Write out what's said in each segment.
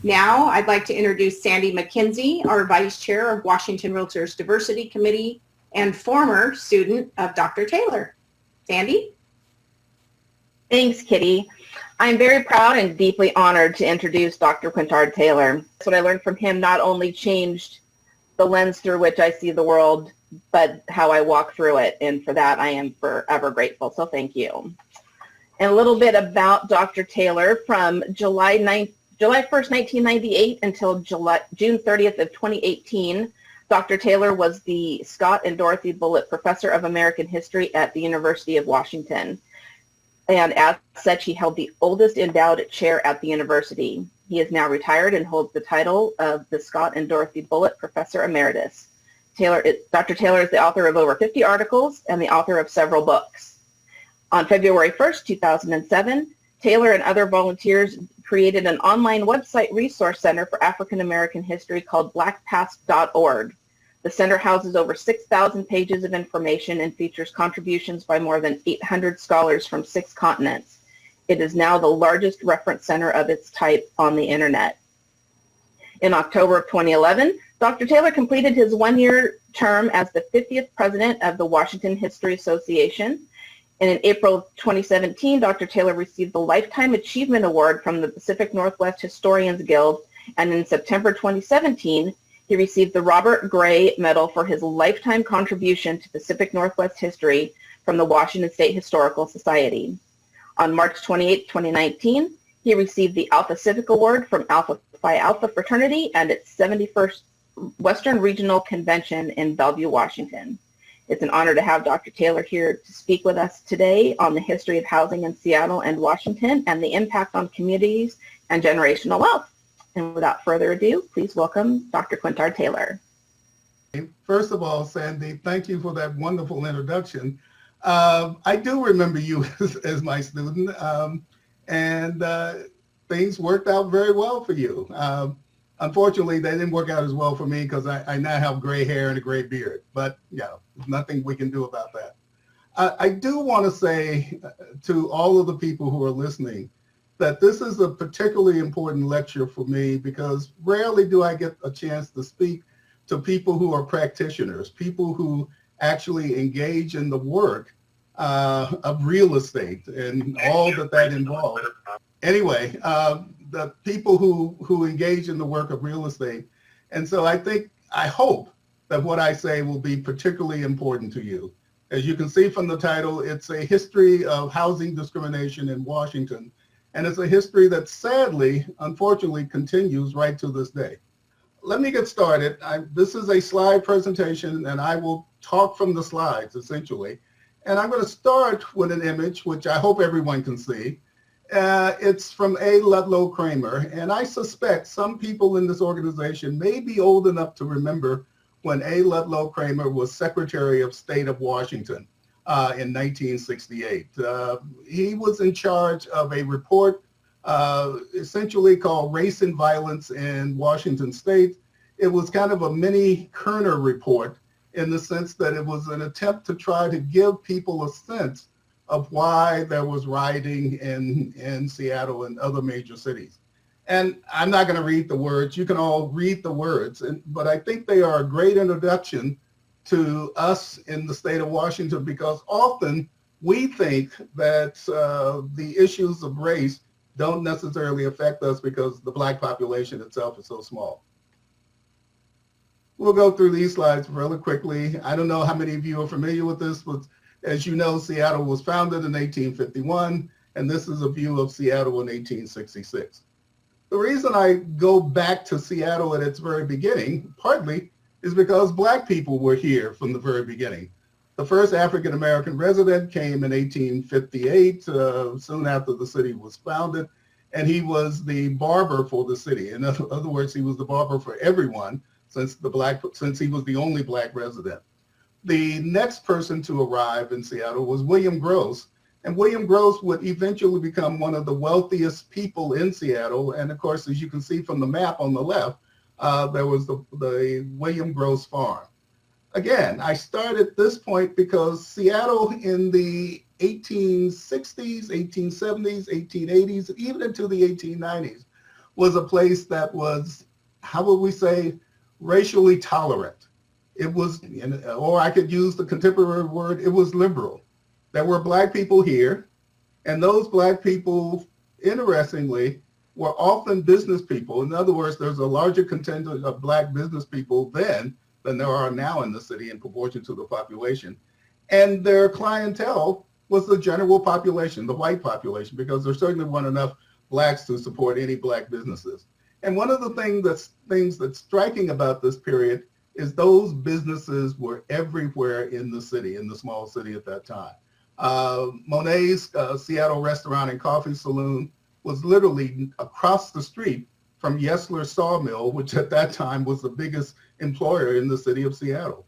Now, I'd like to introduce Sandy McKenzie, our Vice Chair of Washington Realtors Diversity Committee and former student of Dr. Taylor. Sandy? Thanks, Kitty. I'm very proud and deeply honored to introduce Dr. Quintard Taylor. What I learned from him not only changed the lens through which I see the world, but how I walk through it. And for that, I am forever grateful. So thank you. And a little bit about Dr. Taylor. From July 1st, 1998 until June 30th of 2018, Dr. Taylor was the Scott and Dorothy Bullitt Professor of American History at the University of Washington. And as such, he held the oldest endowed chair at the university. He is now retired and holds the title of the Scott and Dorothy Bullitt Professor Emeritus. Dr. Taylor is the author of over 50 articles and the author of several books. On February 1st, 2007, Taylor and other volunteers created an online website resource center for African American history called blackpast.org. The center houses over 6,000 pages of information and features contributions by more than 800 scholars from 6 continents. It is now the largest reference center of its type on the internet. In October of 2011, Dr. Taylor completed his one-year term as the 50th president of the Washington History Association. And in April 2017, Dr. Taylor received the Lifetime Achievement Award from the Pacific Northwest Historians Guild. And in September 2017, he received the Robert Gray Medal for his lifetime contribution to Pacific Northwest history from the Washington State Historical Society. On March 28, 2019, he received the Alpha Civic Award from Alpha Phi Alpha Fraternity and its 71st Western Regional Convention in Bellevue, Washington. It's an honor to have Dr. Taylor here to speak with us today on the history of housing in Seattle and Washington and the impact on communities and generational wealth. And without further ado, please welcome Dr. Quintard Taylor. First of all, Sandy, thank you for that wonderful introduction. I do remember you as my student, and things worked out very well for you. Unfortunately, they didn't work out as well for me because I now have gray hair and a gray beard, but yeah, nothing we can do about that. I do want to say to all of the people who are listening that this is a particularly important lecture for me because rarely do I get a chance to speak to people who are practitioners, people who actually engage in the work of real estate and all that involves. Anyway, the people who engage in the work of real estate. And so I hope that what I say will be particularly important to you. As you can see from the title, it's a history of housing discrimination in Washington. And it's a history that sadly, unfortunately, continues right to this day. Let me get started. This is a slide presentation, and I will talk from the slides, essentially. And I'm going to start with an image, which I hope everyone can see. It's from A. Ludlow Kramer, and I suspect some people in this organization may be old enough to remember when A. Ludlow Kramer was Secretary of State of Washington in 1968. He was in charge of a report essentially called Race and Violence in Washington State. It was kind of a mini Kerner report in the sense that it was an attempt to try to give people a sense of why there was rioting in Seattle and other major cities. And I'm not going to read the words. You can all read the words, but I think they are a great introduction to us in the state of Washington because often we think that the issues of race don't necessarily affect us because the Black population itself is so small. We'll go through these slides really quickly. I don't know how many of you are familiar with this, but as you know, Seattle was founded in 1851, and this is a view of Seattle in 1866. The reason I go back to Seattle at its very beginning, partly, is because Black people were here from the very beginning. The first African-American resident came in 1858, soon after the city was founded, and he was the barber for the city. In other words, he was the barber for everyone since he was the only Black resident. The next person to arrive in Seattle was William Gross, and William Gross would eventually become one of the wealthiest people in Seattle. And of course, as you can see from the map on the left, there was the William Gross Farm. Again, I start at this point because Seattle in the 1860s, 1870s, 1880s, even into the 1890s, was a place that was, how would we say, racially tolerant. It was, or I could use the contemporary word, it was liberal. There were Black people here, and those Black people, interestingly, were often business people. In other words, there's a larger contingent of Black business people then than there are now in the city in proportion to the population. And their clientele was the general population, the white population, because there certainly weren't enough Blacks to support any Black businesses. And one of the things that's striking about this period is those businesses were everywhere in the city, in the small city at that time. Monet's Seattle Restaurant and Coffee Saloon was literally across the street from Yesler Sawmill, which at that time was the biggest employer in the city of Seattle.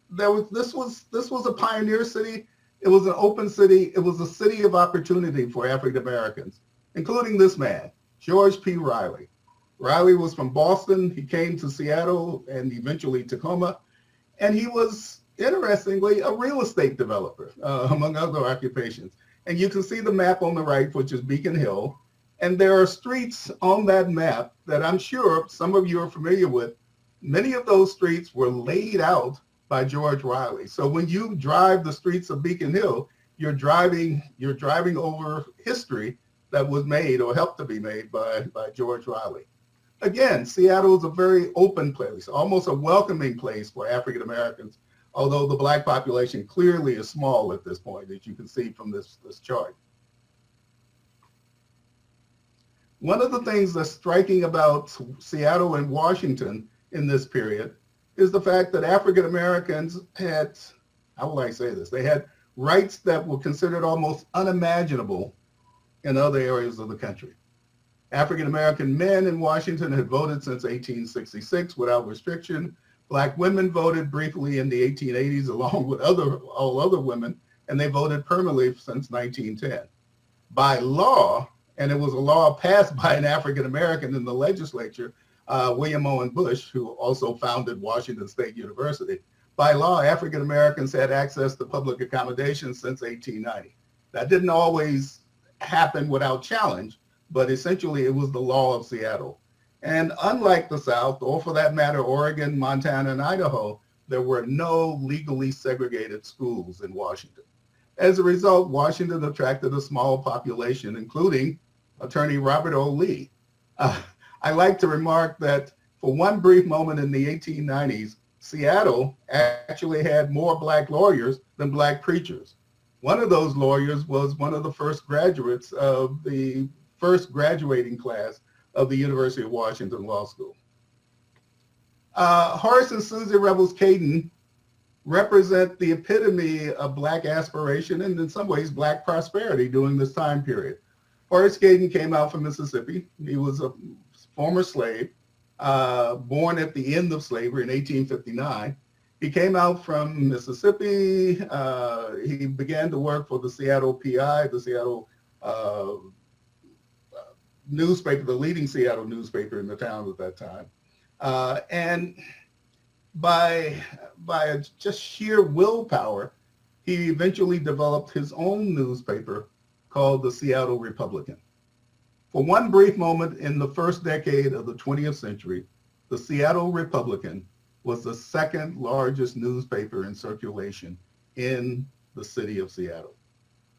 This was a pioneer city. It was an open city. It was a city of opportunity for African Americans, including this man, George P. Riley. Riley was from Boston. He came to Seattle and eventually Tacoma. And he was, interestingly, a real estate developer, among other occupations. And you can see the map on the right, which is Beacon Hill. And there are streets on that map that I'm sure some of you are familiar with. Many of those streets were laid out by George Riley. So when you drive the streets of Beacon Hill, you're driving over history that was made or helped to be made by George Riley. Again, Seattle is a very open place, almost a welcoming place for African Americans, although the Black population clearly is small at this point, as you can see from this chart. One of the things that's striking about Seattle and Washington in this period is the fact that African Americans had, how will I say this, they had rights that were considered almost unimaginable in other areas of the country. African American men in Washington had voted since 1866 without restriction. Black women voted briefly in the 1880s along with all other women, and they voted permanently since 1910. By law, and it was a law passed by an African American in the legislature, William Owen Bush, who also founded Washington State University. By law, African Americans had access to public accommodations since 1890. That didn't always happen without challenge, but essentially it was the law of Seattle. And unlike the South, or for that matter, Oregon, Montana, and Idaho, there were no legally segregated schools in Washington. As a result, Washington attracted a small population, including attorney Robert O. Lee. I like to remark that for one brief moment in the 1890s, Seattle actually had more Black lawyers than Black preachers. One of those lawyers was one of the first graduates of the first graduating class of the University of Washington Law School. Horace and Susie Revels Caden represent the epitome of Black aspiration and in some ways Black prosperity during this time period. Horace Caden came out from Mississippi. He was a former slave, born at the end of slavery in 1859. He came out from Mississippi. He began to work for the Seattle PI, the Seattle newspaper, the leading Seattle newspaper in the town at that time. And by just sheer willpower, he eventually developed his own newspaper called the Seattle Republican. For one brief moment in the first decade of the 20th century, the Seattle Republican was the second largest newspaper in circulation in the city of Seattle.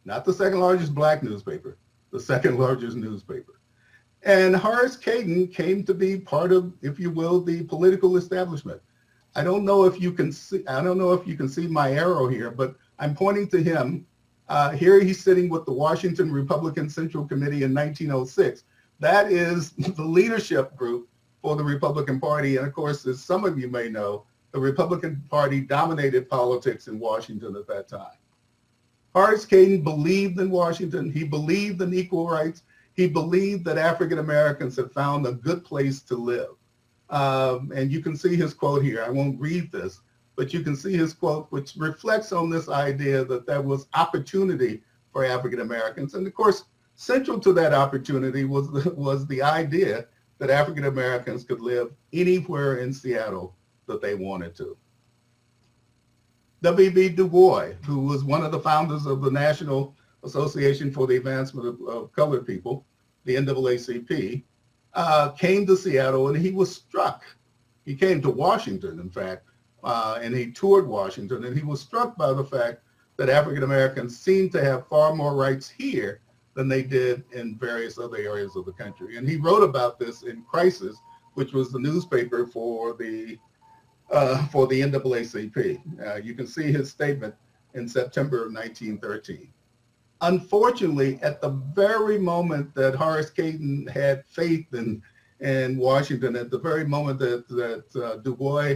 Not the second largest Black newspaper, the second largest newspaper. And Horace Caden came to be part of, if you will, the political establishment. I don't know if you can see my arrow here, but I'm pointing to him. Here he's sitting with the Washington Republican Central Committee in 1906. That is the leadership group for the Republican Party. And of course, as some of you may know, the Republican Party dominated politics in Washington at that time. Horace Caden believed in Washington. He believed in equal rights. He believed that African Americans had found a good place to live. And you can see his quote here. I won't read this, but you can see his quote, which reflects on this idea that there was opportunity for African Americans. And of course, central to that opportunity was the idea that African Americans could live anywhere in Seattle that they wanted to. W.B. Du Bois, who was one of the founders of the National Association for the Advancement of Colored People, the NAACP, came to Seattle and he was struck. He came to Washington, in fact, and he toured Washington, and he was struck by the fact that African Americans seemed to have far more rights here than they did in various other areas of the country. And he wrote about this in Crisis, which was the newspaper for the NAACP. You can see his statement in September of 1913. Unfortunately, at the very moment that Horace Cayton had faith in Washington, at the very moment that Du Bois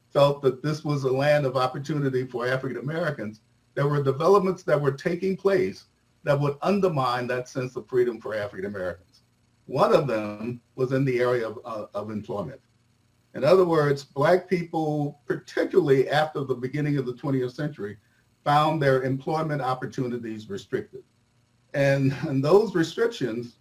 felt that this was a land of opportunity for African Americans, there were developments that were taking place that would undermine that sense of freedom for African Americans. One of them was in the area of employment. In other words, Black people, particularly after the beginning of the 20th century, found their employment opportunities restricted. And those restrictions,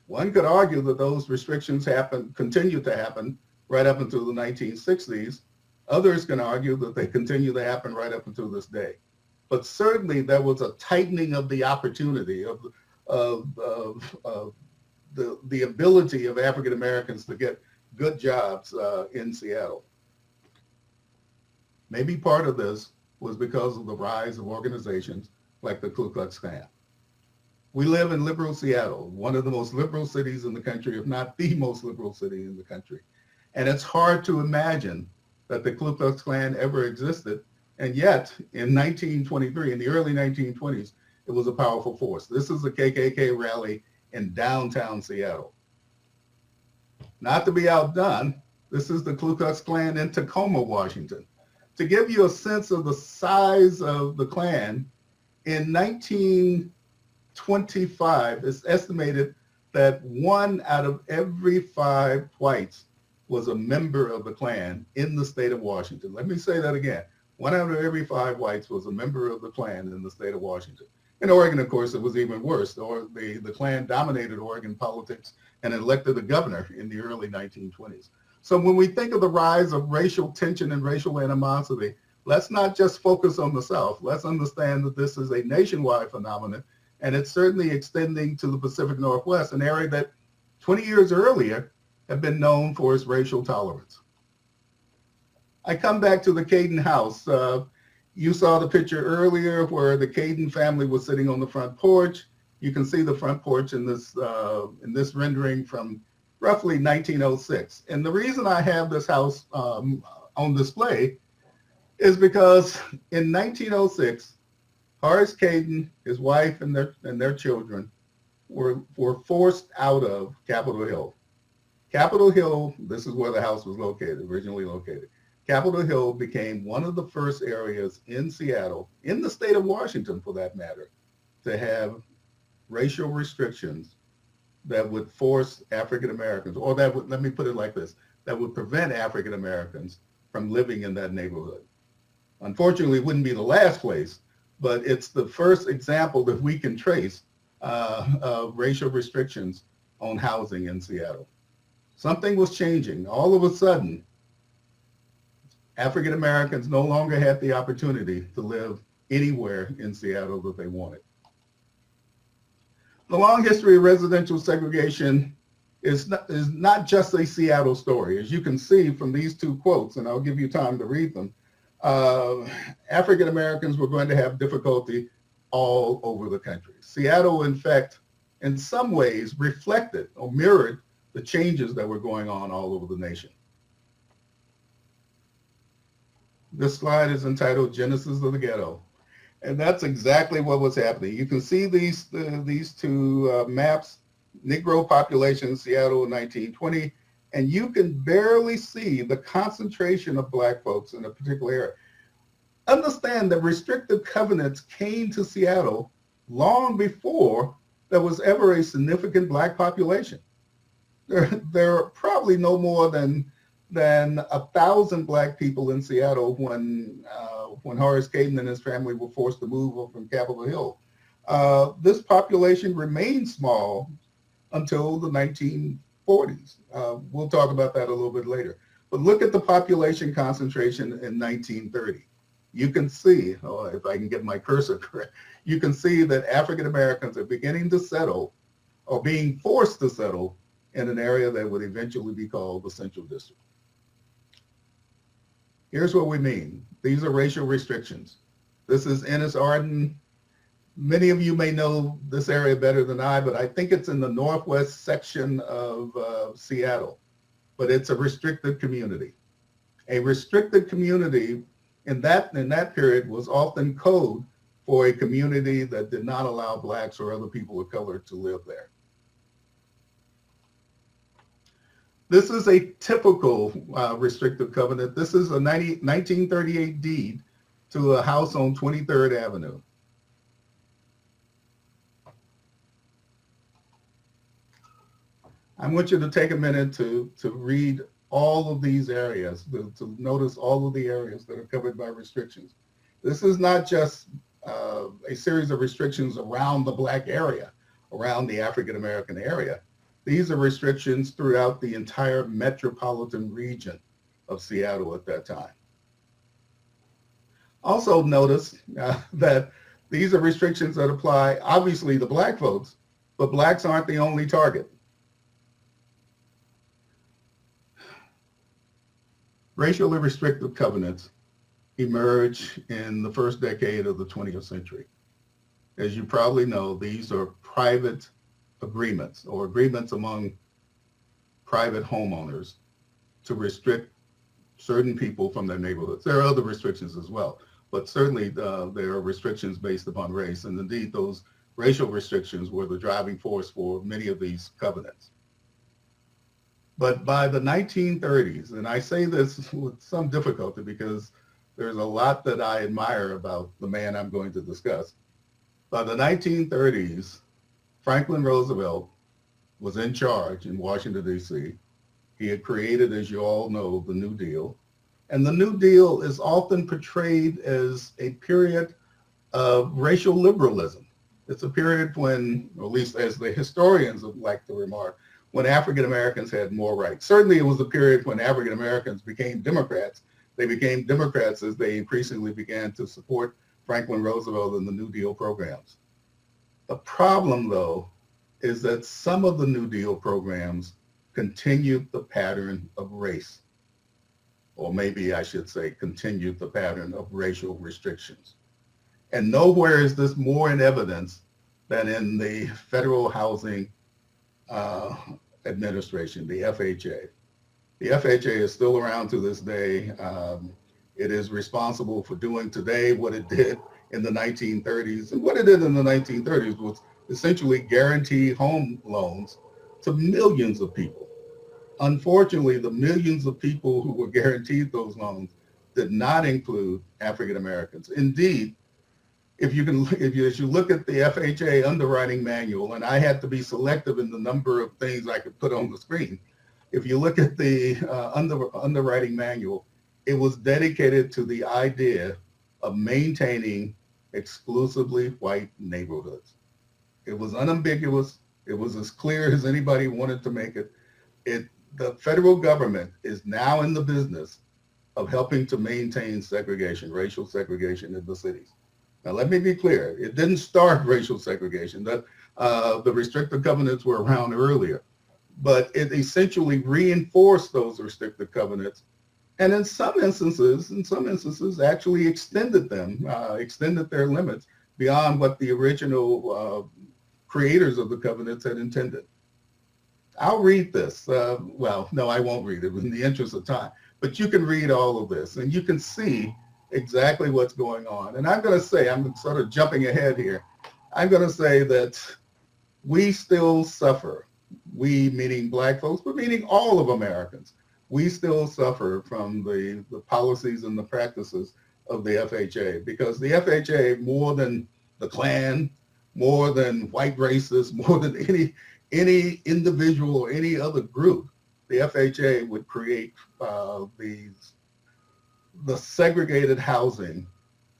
one could argue that those restrictions continued to happen right up until the 1960s. Others can argue that they continue to happen right up until this day. But certainly there was a tightening of the opportunity of the ability of African Americans to get good jobs in Seattle. Maybe part of this was because of the rise of organizations like the Ku Klux Klan. We live in liberal Seattle, one of the most liberal cities in the country, if not the most liberal city in the country. And it's hard to imagine that the Ku Klux Klan ever existed. And yet, in 1923, in the early 1920s, it was a powerful force. This is a KKK rally in downtown Seattle. Not to be outdone, this is the Ku Klux Klan in Tacoma, Washington. To give you a sense of the size of the Klan, in 1925, it's estimated that 1 out of every 5 whites was a member of the Klan in the state of Washington. Let me say that again. 1 out of every 5 whites was a member of the Klan in the state of Washington. In Oregon, of course, it was even worse. The Klan dominated Oregon politics and elected a governor in the early 1920s. So when we think of the rise of racial tension and racial animosity, let's not just focus on the South. Let's understand that this is a nationwide phenomenon, and it's certainly extending to the Pacific Northwest, an area that 20 years earlier had been known for its racial tolerance. I come back to the Cayton house. You saw the picture earlier where the Cayton family was sitting on the front porch. You can see the front porch in this rendering from roughly 1906. And the reason I have this house on display is because in 1906, Horace Cayton, his wife, and their children were forced out of Capitol Hill. Capitol Hill, this is where the house was originally located. Capitol Hill became one of the first areas in Seattle, in the state of Washington for that matter, to have racial restrictions that would force African Americans, or that would, let me put it like this, that would prevent African Americans from living in that neighborhood. Unfortunately, it wouldn't be the last place, but it's the first example that we can trace of racial restrictions on housing in Seattle. Something was changing. All of a sudden, African Americans no longer had the opportunity to live anywhere in Seattle that they wanted. The long history of residential segregation is not just a Seattle story. As you can see from these 2 quotes, and I'll give you time to read them, African Americans were going to have difficulty all over the country. Seattle, in fact, in some ways reflected or mirrored the changes that were going on all over the nation. This slide is entitled Genesis of the Ghetto. And that's exactly what was happening. You can see these 2 maps, Negro population in Seattle in 1920, and you can barely see the concentration of Black folks in a particular area. Understand that restrictive covenants came to Seattle long before there was ever a significant Black population. There are probably no more than 1,000 Black people in Seattle when Horace Cayton and his family were forced to move from Capitol Hill. This population remained small until the 1940s. We'll talk about that a little bit later. But look at the population concentration in 1930. You can see, if I can get my cursor correct, you can see that African Americans are beginning to settle or being forced to settle in an area that would eventually be called the Central District. Here's what we mean. These are racial restrictions. This is Ennis Arden. Many of you may know this area better than I, but I think it's in the northwest section of Seattle, but it's a restricted community. A restricted community in that period was often code for a community that did not allow blacks or other people of color to live there. This is a typical restrictive covenant. This is a 1938 deed to a house on 23rd Avenue. I want you to take a minute to read all of these areas, to notice all of the areas that are covered by restrictions. This is not just a series of restrictions around the black area, around the African American area. These are restrictions throughout the entire metropolitan region of Seattle at that time. Also notice that these are restrictions that apply obviously to black folks, but blacks aren't the only target. Racially restrictive covenants emerge in the first decade of the 20th century. As you probably know, these are private agreements or agreements among private homeowners to restrict certain people from their neighborhoods. There are other restrictions as well, but certainly there are restrictions based upon race. And indeed, those racial restrictions were the driving force for many of these covenants. But by the 1930s, and I say this with some difficulty because there's a lot that I admire about the man I'm going to discuss. By the 1930s, Franklin Roosevelt was in charge in Washington, D.C. He had created, as you all know, the New Deal. And the New Deal is often portrayed as a period of racial liberalism. It's a period when, or at least as the historians would like to remark, when African Americans had more rights. Certainly it was a period when African Americans became Democrats. They became Democrats as they increasingly began to support Franklin Roosevelt and the New Deal programs. The problem, though, is that some of the New Deal programs continued the pattern of race, or maybe I should say continued the pattern of racial restrictions. And nowhere is this more in evidence than in the Federal Housing Administration, the FHA. The FHA is still around to this day. It is responsible for doing today what it did in the 1930s. And what it did in the 1930s was essentially guarantee home loans to millions of people. Unfortunately, the millions of people who were guaranteed those loans did not include African Americans. Indeed, as you look at the FHA underwriting manual, and I had to be selective in the number of things I could put on the screen. If you look at the underwriting manual, it was dedicated to the idea of maintaining exclusively white neighborhoods. It was unambiguous. It was as clear as anybody wanted to make it. The federal government is now in the business of helping to maintain segregation, racial segregation in the cities. Now, let me be clear. It didn't start racial segregation. The restrictive covenants were around earlier, but it essentially reinforced those restrictive covenants, and in some instances, actually extended them, extended their limits beyond what the original creators of the covenants had intended. I'll read this. Well, no, I won't read it in the interest of time, but you can read all of this, and you can see exactly what's going on. And I'm going to say, I'm sort of jumping ahead here. I'm going to say that we still suffer, we meaning black folks, but meaning all of Americans, we still suffer from the policies and the practices of the FHA, because the FHA, more than the Klan, more than white racists, more than any individual or any other group, the FHA would create the segregated housing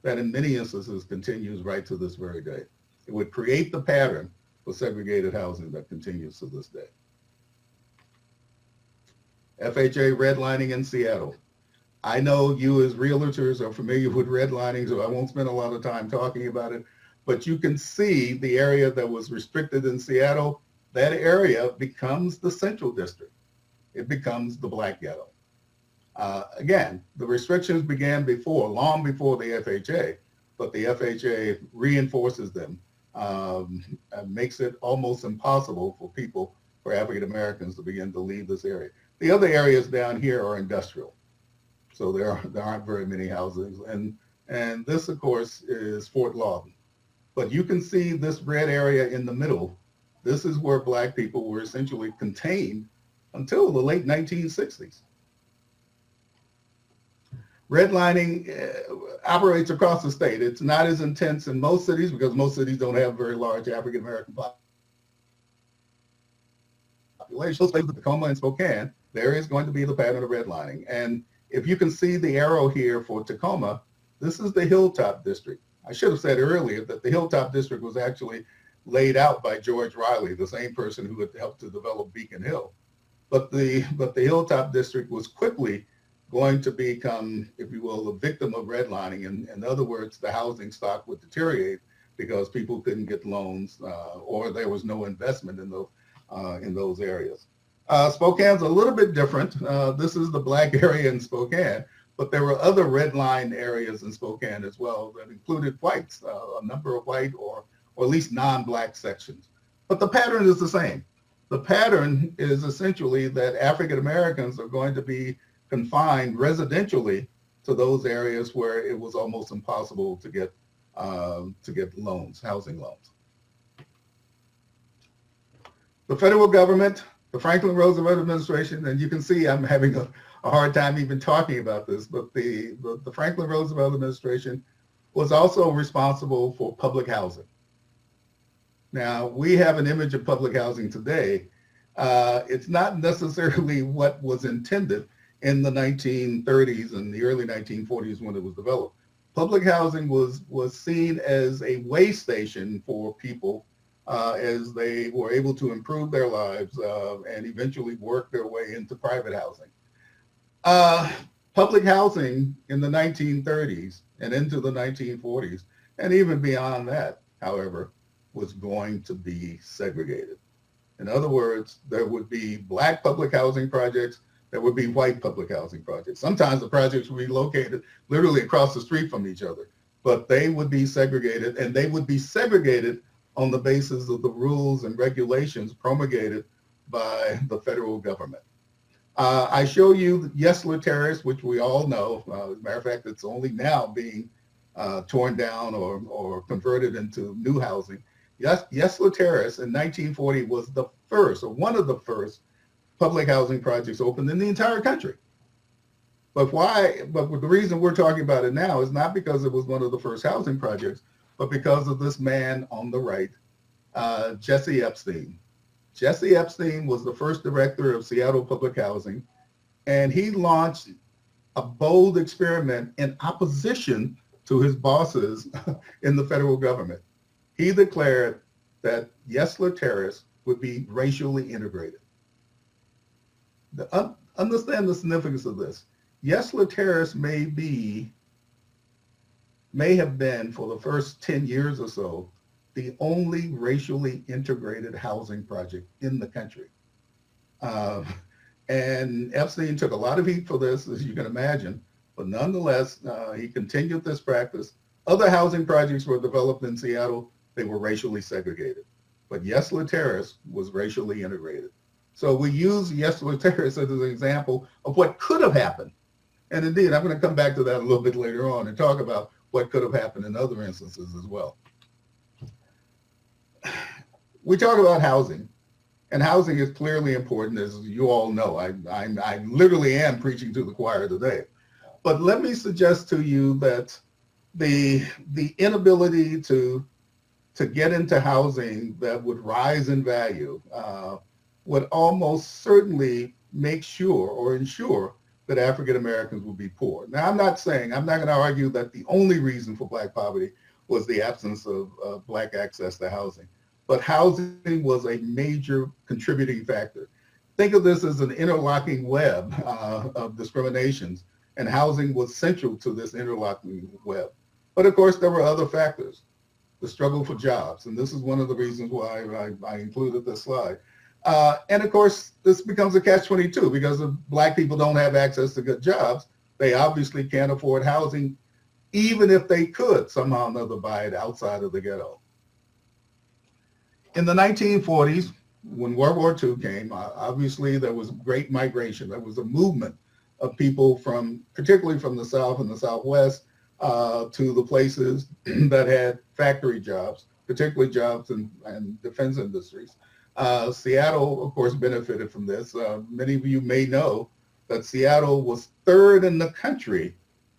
that in many instances continues right to this very day. It would create the pattern for segregated housing that continues to this day. FHA redlining in Seattle. I know you as realtors are familiar with redlining, so I won't spend a lot of time talking about it, but you can see the area that was restricted in Seattle that area becomes the central district. It becomes the Black Ghetto. Again, the restrictions began before, long before the FHA, but the FHA reinforces them, makes it almost impossible for people, for African Americans, to begin to leave this area. The other areas down here are industrial, so there aren't very many houses, and this, of course, is Fort Lauderdale. But you can see this red area in the middle. This is where Black people were essentially contained until the late 1960s. Redlining operates across the state. It's not as intense in most cities because most cities don't have very large African American populations. Places like Tacoma and Spokane, there is going to be the pattern of redlining. And if you can see the arrow here for Tacoma, this is the Hilltop District. I should have said earlier that the Hilltop District was actually laid out by George Riley, the same person who had helped to develop Beacon Hill. But the Hilltop District was quickly going to become, if you will, a victim of redlining. In other words, the housing stock would deteriorate because people couldn't get loans or there was no investment in those areas. Spokane's a little bit different. This is the Black area in Spokane, but there were other redline areas in Spokane as well that included whites, a number of white or at least non-Black sections. But the pattern is the same. The pattern is essentially that African Americans are going to be confined residentially to those areas where it was almost impossible to get loans, housing loans. The federal government, the Franklin Roosevelt administration, and you can see I'm having a hard time even talking about this, but the Franklin Roosevelt administration was also responsible for public housing. Now, we have an image of public housing today. It's not necessarily what was intended in the 1930s and the early 1940s when it was developed. Public housing was seen as a way station for people as they were able to improve their lives and eventually work their way into private housing. Public housing in the 1930s and into the 1940s, and even beyond that, however, was going to be segregated. In other words, there would be Black public housing projects, there would be white public housing projects. Sometimes the projects would be located literally across the street from each other, but they would be segregated, and they would be segregated on the basis of the rules and regulations promulgated by the federal government. I show you Yesler Terrace, which we all know. As a matter of fact, it's only now being torn down or converted into new housing. Yesler Terrace in 1940 was the first, or one of the first, public housing projects opened in the entire country. But why? But the reason we're talking about it now is not because it was one of the first housing projects, but because of this man on the right, Jesse Epstein. Jesse Epstein was the first director of Seattle Public Housing, and he launched a bold experiment in opposition to his bosses in the federal government. He declared that Yesler Terrace would be racially integrated. Understand the significance of this. Yesler Terrace may have been, for the first 10 years or so, the only racially integrated housing project in the country. And Epstein took a lot of heat for this, as you can imagine, but nonetheless, he continued this practice. Other housing projects were developed in Seattle. They were racially segregated, but Yesler Terrace was racially integrated. So we use Yesler Terrace as an example of what could have happened. And indeed, I'm going to come back to that a little bit later on and talk about what could have happened in other instances as well. We talk about housing, and housing is clearly important, as you all know. I literally am preaching to the choir today. But let me suggest to you that the inability to get into housing that would rise in value would almost certainly make sure or ensure that African Americans will be poor. Now, I'm not going to argue that the only reason for Black poverty was the absence of Black access to housing, but housing was a major contributing factor. Think of this as an interlocking web of discriminations, and housing was central to this interlocking web. But of course, there were other factors. the struggle for jobs. And this is one of the reasons why I included this slide. And of course, this becomes a catch-22 because if Black people don't have access to good jobs, they obviously can't afford housing, even if they could somehow or another buy it outside of the ghetto. In the 1940s, when World War II came, obviously there was great migration. There was a movement of people particularly from the South and the Southwest, to the places that had factory jobs, particularly jobs in defense industries. Seattle, of course, benefited from this. Many of you may know that Seattle was third in the country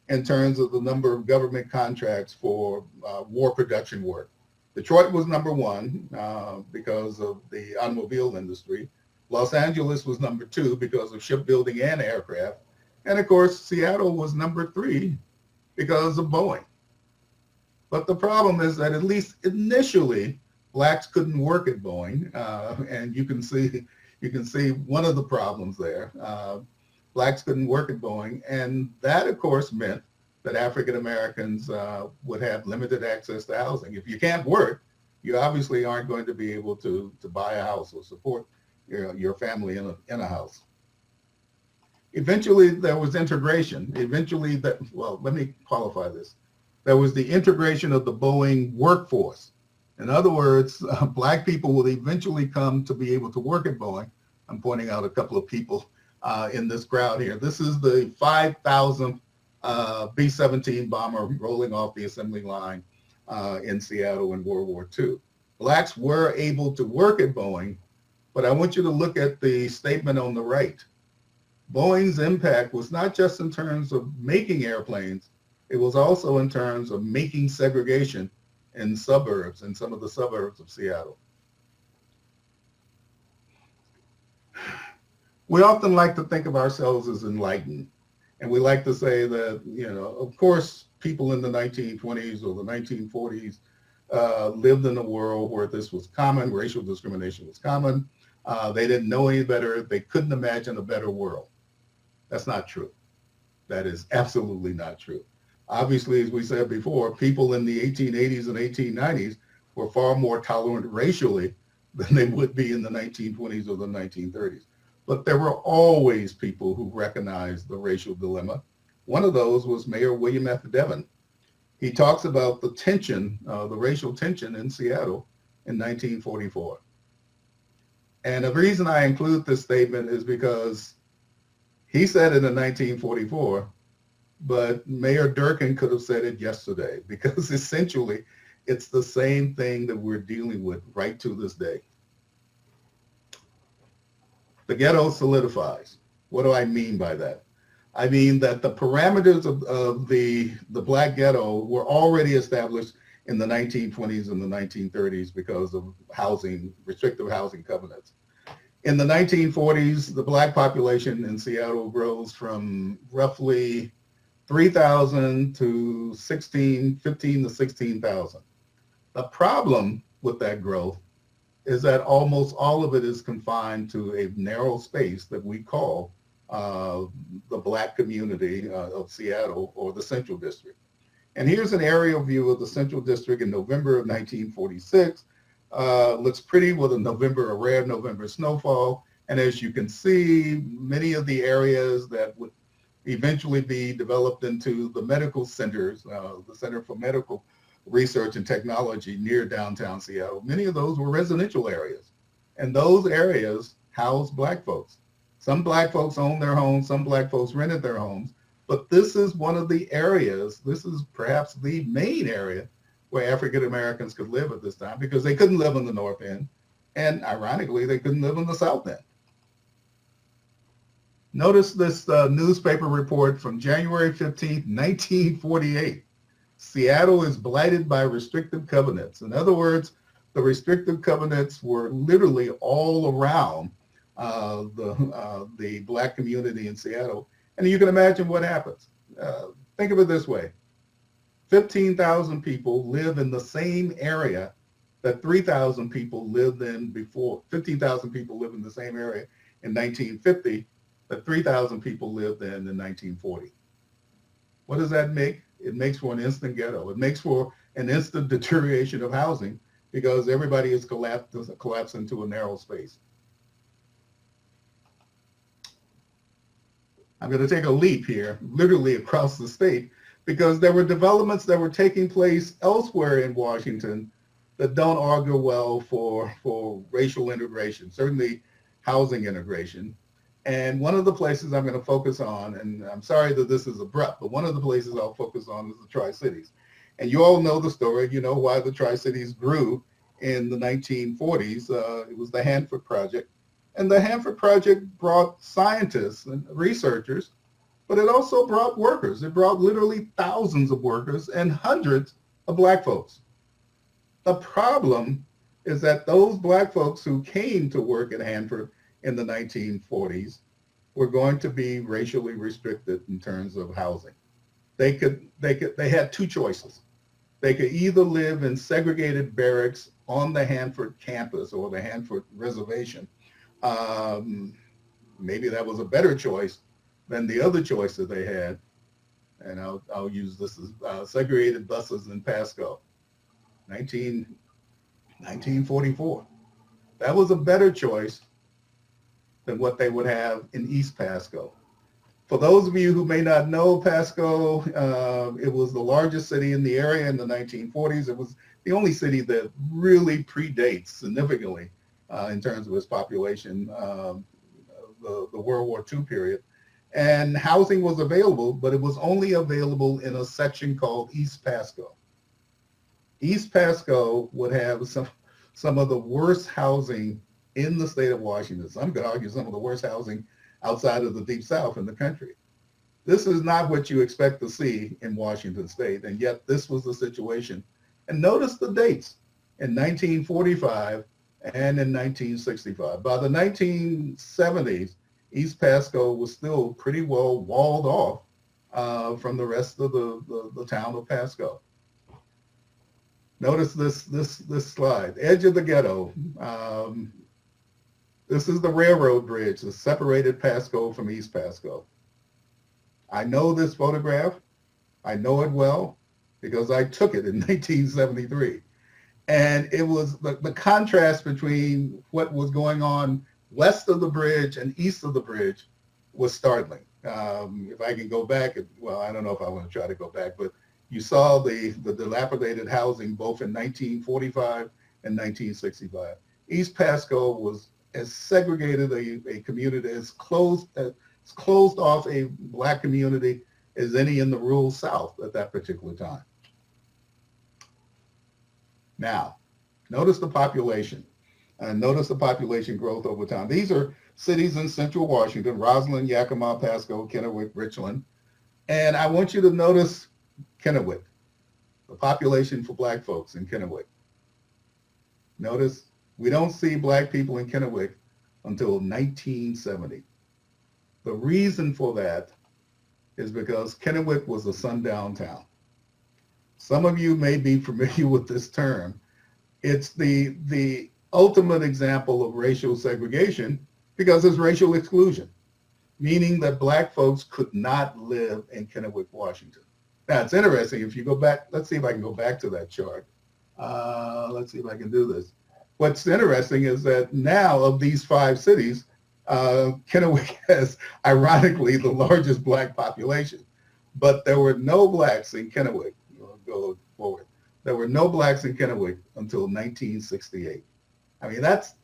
in terms of the number of government contracts for war production work. Detroit was number one because of the automobile industry. Los Angeles was number two because of shipbuilding and aircraft. And of course, Seattle was number three because of Boeing. But the problem is that at least initially, Blacks couldn't work at Boeing, and you can see one of the problems there. Blacks couldn't work at Boeing, and that, of course, meant that African Americans would have limited access to housing. If you can't work, you obviously aren't going to be able to buy a house or support your family in a house. Eventually, there was integration. Let me qualify this. There was the integration of the Boeing workforce. In other words, Black people will eventually come to be able to work at Boeing. I'm pointing out a couple of people in this crowd here. This is the 5,000th B-17 bomber rolling off the assembly line in Seattle in World War II. Blacks were able to work at Boeing, but I want you to look at the statement on the right. Boeing's impact was not just in terms of making airplanes, it was also in terms of making segregation in suburbs, in some of the suburbs of Seattle. We often like to think of ourselves as enlightened. And we like to say that, of course, people in the 1920s or the 1940s lived in a world where this was common, racial discrimination was common. They didn't know any better. They couldn't imagine a better world. That's not true. That is absolutely not true. Obviously, as we said before, people in the 1880s and 1890s were far more tolerant racially than they would be in the 1920s or the 1930s. But there were always people who recognized the racial dilemma. One of those was Mayor William F. Devon. He talks about the tension, the racial tension in Seattle in 1944. And the reason I include this statement is because he said it in 1944, but Mayor Durkin could have said it yesterday, because essentially it's the same thing that we're dealing with right to this day. The ghetto solidifies. What do I mean by that? I mean that the parameters of the Black ghetto were already established in the 1920s and the 1930s because of restrictive housing covenants. In the 1940s, the Black population in Seattle grows from roughly 3,000 to 15 to 16,000. The problem with that growth is that almost all of it is confined to a narrow space that we call the Black community of Seattle, or the Central District. And here's an aerial view of the Central District in November of 1946. Looks pretty with a rare November snowfall. And as you can see, many of the areas that would eventually be developed into the medical centers, the Center for Medical Research and Technology near downtown Seattle, many of those were residential areas. And those areas housed Black folks. Some Black folks owned their homes, some Black folks rented their homes. But this is one of the areas, this is perhaps the main area where African Americans could live at this time, because they couldn't live in the North End. And ironically, they couldn't live in the South End. Notice this newspaper report from January 15th, 1948. Seattle is blighted by restrictive covenants. In other words, the restrictive covenants were literally all around the Black community in Seattle. And you can imagine what happens. Think of it this way. 15,000 people live in the same area that 3,000 people lived in before. 15,000 people live in the same area in 1950 that 3,000 people lived in 1940. What does that make? It makes for an instant ghetto. It makes for an instant deterioration of housing because everybody is collapsed into a narrow space. I'm going to take a leap here, literally across the state, because there were developments that were taking place elsewhere in Washington that don't augur well for racial integration, certainly housing integration. And one of the places I'm going to focus on, and I'm sorry that this is abrupt, but one of the places I'll focus on is the Tri-Cities. And you all know the story. You know why the Tri-Cities grew in the 1940s. It was the Hanford Project. And the Hanford Project brought scientists and researchers, but it also brought workers. It brought literally thousands of workers and hundreds of Black folks. The problem is that those Black folks who came to work at Hanford in the 1940s were going to be racially restricted in terms of housing. They had two choices. They could either live in segregated barracks on the Hanford campus or the Hanford reservation. Maybe that was a better choice than the other choice that they had. And I'll use this as segregated buses in Pasco, 1944. That was a better choice than what they would have in East Pasco. For those of you who may not know Pasco, it was the largest city in the area in the 1940s. It was the only city that really predates significantly in terms of its population, the World War II period. And housing was available, but it was only available in a section called East Pasco. East Pasco would have some of the worst housing in the state of Washington. Some could argue some of the worst housing outside of the Deep South in the country. This is not what you expect to see in Washington state, and yet this was the situation. And notice the dates, in 1945 and in 1965. By the 1970s, East Pasco was still pretty well walled off from the rest of the town of Pasco. Notice this slide, edge of the ghetto. This is the railroad bridge that separated Pasco from East Pasco. I know this photograph. I know it well because I took it in 1973. And it was the contrast between what was going on west of the bridge and east of the bridge was startling. If I can go back, well, I don't know if I want to try to go back, but you saw the dilapidated housing both in 1945 and 1965. East Pasco was as segregated a community, as closed off a Black community as any in the rural South at that particular time. Now, notice the population, and notice the population growth over time. These are cities in central Washington: Roslyn, Yakima, Pasco, Kennewick, Richland. And I want you to notice Kennewick, the population for Black folks in Kennewick. Notice we don't see Black people in Kennewick until 1970. The reason for that is because Kennewick was a sundown town. Some of you may be familiar with this term. It's the ultimate example of racial segregation because it's racial exclusion, meaning that Black folks could not live in Kennewick, Washington. Now, it's interesting. If you go back, let's see if I can go back to that chart. Let's see if I can do this. What's interesting is that now of these 5 cities, Kennewick has, ironically, the largest Black population. But there were no Blacks in Kennewick. Go forward. There were no Blacks in Kennewick until 1968. I mean, that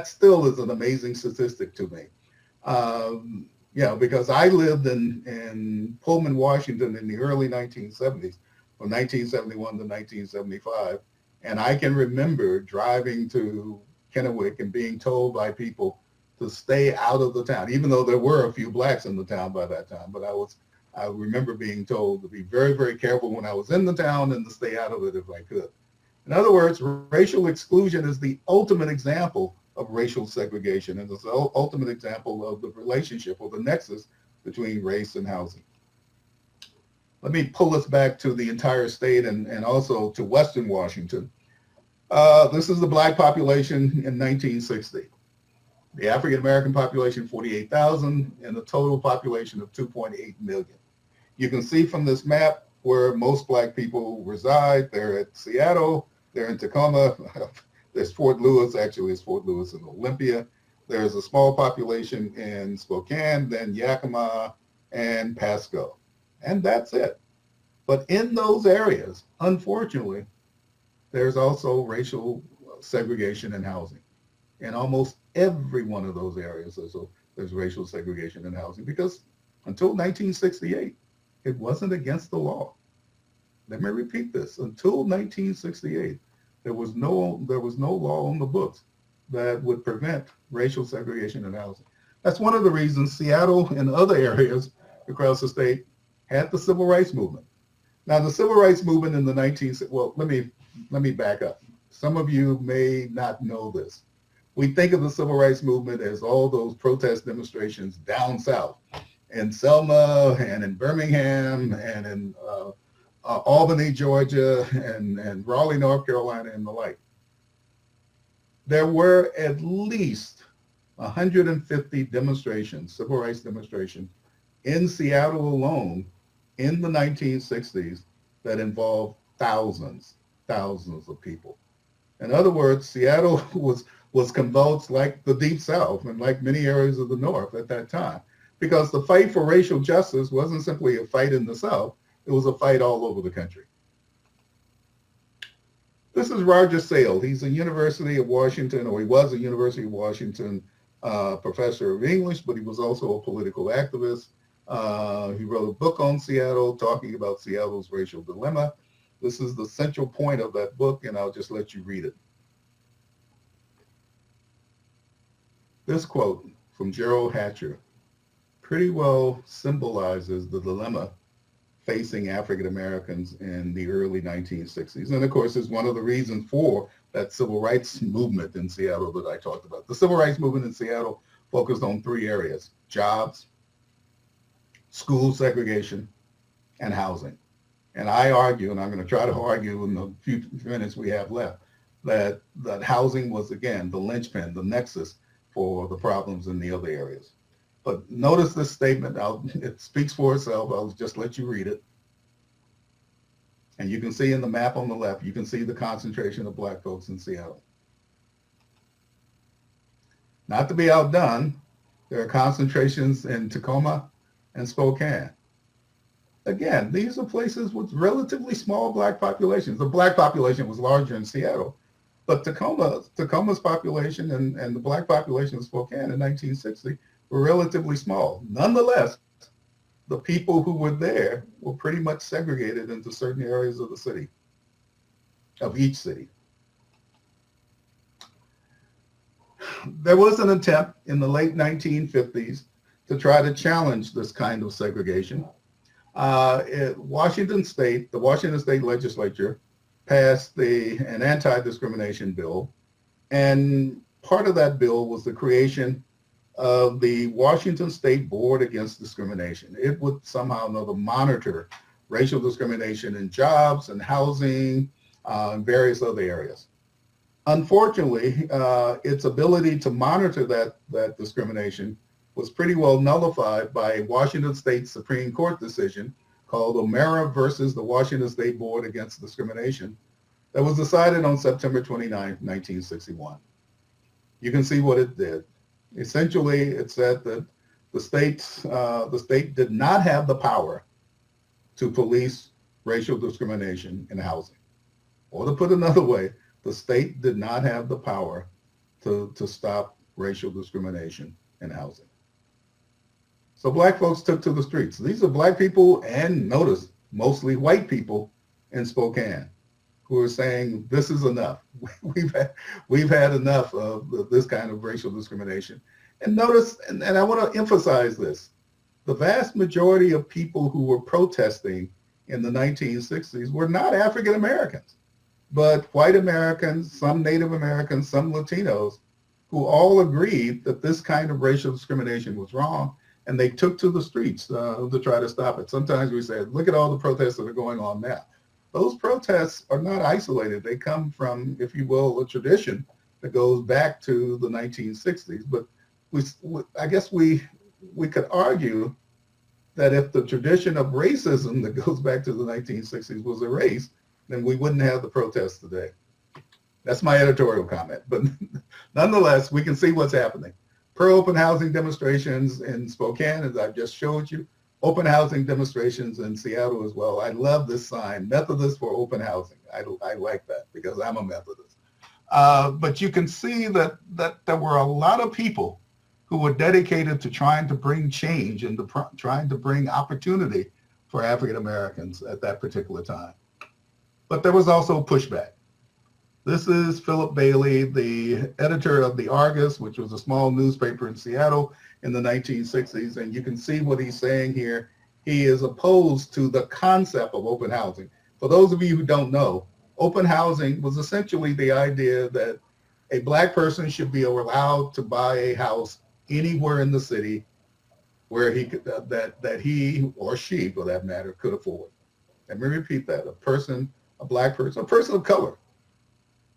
still is an amazing statistic to me. Because I lived in Pullman, Washington in the early 1970s, from 1971 to 1975. And I can remember driving to Kennewick and being told by people to stay out of the town, even though there were a few Blacks in the town by that time. But I remember being told to be very, very careful when I was in the town and to stay out of it if I could. In other words, racial exclusion is the ultimate example of racial segregation, and it's the ultimate example of the relationship or the nexus between race and housing. Let me pull us back to the entire state and also to Western Washington. This is the Black population in 1960. The African-American population, 48,000, and the total population of 2.8 million. You can see from this map where most Black people reside. They're at Seattle, they're in Tacoma. There's Fort Lewis, actually it's Fort Lewis and Olympia. There's a small population in Spokane, then Yakima and Pasco. And that's it. But in those areas, unfortunately, there's also racial segregation in housing. In almost every one of those areas, there's racial segregation in housing because until 1968, it wasn't against the law. Let me repeat this. Until 1968, there was no law on the books that would prevent racial segregation in housing. That's one of the reasons Seattle and other areas across the state had the civil rights movement. Now, the civil rights movement in the let me back up. Some of you may not know this. We think of the civil rights movement as all those protest demonstrations down south in Selma and in Birmingham and in Albany, Georgia, and Raleigh, North Carolina, and the like. There were at least 150 demonstrations, civil rights demonstrations, in Seattle alone in the 1960s that involved thousands of people. In other words, Seattle was convulsed like the Deep South and like many areas of the North at that time, because the fight for racial justice wasn't simply a fight in the South, it was a fight all over the country. This is Roger Sale. He's a University of Washington, or he was a University of Washington professor of English, but he was also a political activist. He wrote a book on Seattle talking about Seattle's racial dilemma. This is the central point of that book, and I'll just let you read it. This quote from Gerald Hatcher pretty well symbolizes the dilemma facing African Americans in the early 1960s. And of course, is one of the reasons for that civil rights movement in Seattle that I talked about. The civil rights movement in Seattle focused on three areas: jobs, school segregation, and housing. And I argue, and I'm going to try to argue in the few minutes we have left, that housing was, again, the linchpin, the nexus for the problems in the other areas. But notice this statement. It speaks for itself. I'll just let you read it. And you can see in the map on the left, you can see the concentration of Black folks in Seattle. Not to be outdone, there are concentrations in Tacoma and Spokane. Again, these are places with relatively small Black populations. The Black population was larger in Seattle, but Tacoma's population and the Black population of Spokane in 1960 were relatively small. Nonetheless, the people who were there were pretty much segregated into certain areas of the city, of each city. There was an attempt in the late 1950s to try to challenge this kind of segregation. Washington State, the Washington State Legislature passed an anti-discrimination bill, and part of that bill was the creation of the Washington State Board Against Discrimination. It would somehow or another monitor racial discrimination in jobs and housing and various other areas. Unfortunately, its ability to monitor that discrimination was pretty well nullified by a Washington State Supreme Court decision called O'Mara versus the Washington State Board Against Discrimination that was decided on September 29, 1961. You can see what it did. Essentially, it said that the state did not have the power to police racial discrimination in housing. Or to put another way, the state did not have the power to stop racial discrimination in housing. So Black folks took to the streets. These are Black people, and notice, mostly white people in Spokane, who are saying, this is enough. We've had enough of this kind of racial discrimination. And notice, and I want to emphasize this, the vast majority of people who were protesting in the 1960s were not African Americans, but white Americans, some Native Americans, some Latinos, who all agreed that this kind of racial discrimination was wrong, and they took to the streets to try to stop it. Sometimes we say, look at all the protests that are going on now. Those protests are not isolated. They come from, if you will, a tradition that goes back to the 1960s. But I guess we could argue that if the tradition of racism that goes back to the 1960s was erased, then we wouldn't have the protests today. That's my editorial comment. But nonetheless, we can see what's happening. Pro-open housing demonstrations in Spokane, as I've just showed you, open housing demonstrations in Seattle as well. I love this sign, Methodist for open housing. I like that because I'm a Methodist. But you can see that there were a lot of people who were dedicated to trying to bring change and trying to bring opportunity for African Americans at that particular time. But there was also pushback. This is Philip Bailey, the editor of the Argus, which was a small newspaper in Seattle in the 1960s. And you can see what he's saying here. He is opposed to the concept of open housing. For those of you who don't know, open housing was essentially the idea that a Black person should be allowed to buy a house anywhere in the city where he could, that he or she, for that matter, could afford. Let me repeat that. A Black person, a person of color,